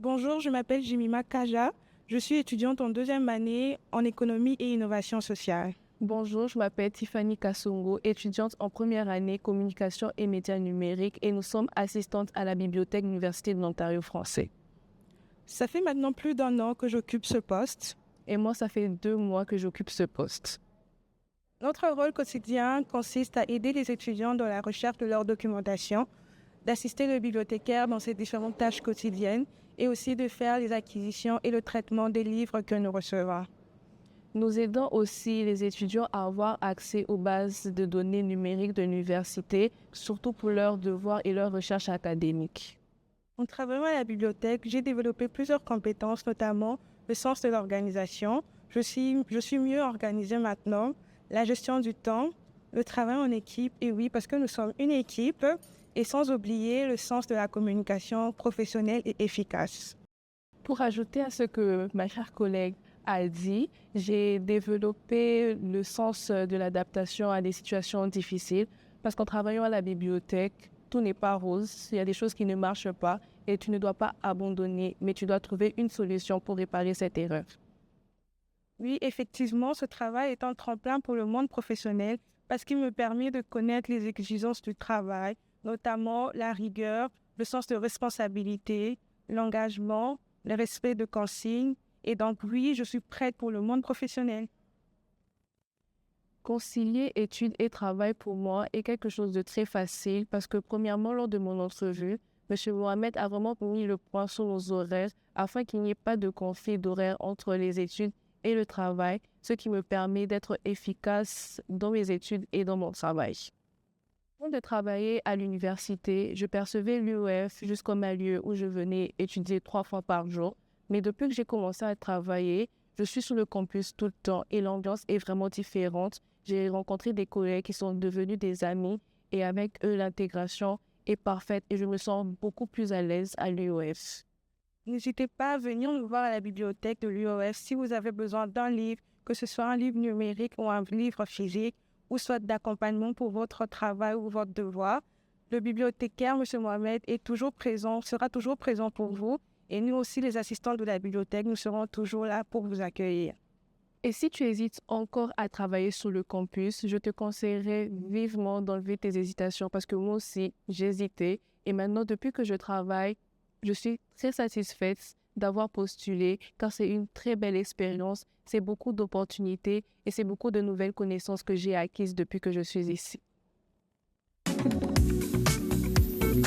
Bonjour, je m'appelle Jimima Kaja. Je suis étudiante en deuxième année en économie et innovation sociale. Bonjour, je m'appelle Tiffany Kassongo, étudiante en première année communication et médias numériques et nous sommes assistantes à la bibliothèque de l'Université de l'Ontario français. Ça fait maintenant plus d'un an que j'occupe ce poste. Et moi, ça fait 2 mois que j'occupe ce poste. Notre rôle quotidien consiste à aider les étudiants dans la recherche de leur documentation, d'assister le bibliothécaire dans ses différentes tâches quotidiennes et aussi de faire les acquisitions et le traitement des livres que nous recevons. Nous aidons aussi les étudiants à avoir accès aux bases de données numériques de l'université, surtout pour leurs devoirs et leurs recherches académiques. En travaillant à la bibliothèque, j'ai développé plusieurs compétences, notamment le sens de l'organisation. Je suis mieux organisée maintenant, la gestion du temps, le travail en équipe, et oui, parce que nous sommes une équipe, et sans oublier le sens de la communication professionnelle et efficace. Pour ajouter à ce que ma chère collègue a dit, j'ai développé le sens de l'adaptation à des situations difficiles parce qu'en travaillant à la bibliothèque, tout n'est pas rose, il y a des choses qui ne marchent pas et tu ne dois pas abandonner, mais tu dois trouver une solution pour réparer cette erreur. Oui, effectivement, ce travail est un tremplin pour le monde professionnel parce qu'il me permet de connaître les exigences du travail, notamment la rigueur, le sens de responsabilité, l'engagement, le respect de consignes. Et donc, oui, je suis prête pour le monde professionnel. Concilier études et travail pour moi est quelque chose de très facile parce que premièrement, lors de mon entrevue, M. Mohamed a vraiment mis le point sur nos horaires afin qu'il n'y ait pas de conflit d'horaire entre les études et le travail, ce qui me permet d'être efficace dans mes études et dans mon travail. Avant de travailler à l'université, je percevais l'UEF jusqu'au lieu où je venais étudier 3 fois par jour. Mais depuis que j'ai commencé à travailler, je suis sur le campus tout le temps et l'ambiance est vraiment différente. J'ai rencontré des collègues qui sont devenus des amis et avec eux, l'intégration est parfaite et je me sens beaucoup plus à l'aise à l'UEF. N'hésitez pas à venir nous voir à la bibliothèque de l'UOF si vous avez besoin d'un livre, que ce soit un livre numérique ou un livre physique, ou soit d'accompagnement pour votre travail ou votre devoir. Le bibliothécaire, M. Mohamed, est toujours présent, sera toujours présent pour vous. Et nous aussi, les assistants de la bibliothèque, nous serons toujours là pour vous accueillir. Et si tu hésites encore à travailler sur le campus, je te conseillerais vivement d'enlever tes hésitations parce que moi aussi, j'hésitais. Et maintenant, depuis que je travaille, je suis très satisfaite d'avoir postulé car c'est une très belle expérience, c'est beaucoup d'opportunités et c'est beaucoup de nouvelles connaissances que j'ai acquises depuis que je suis ici.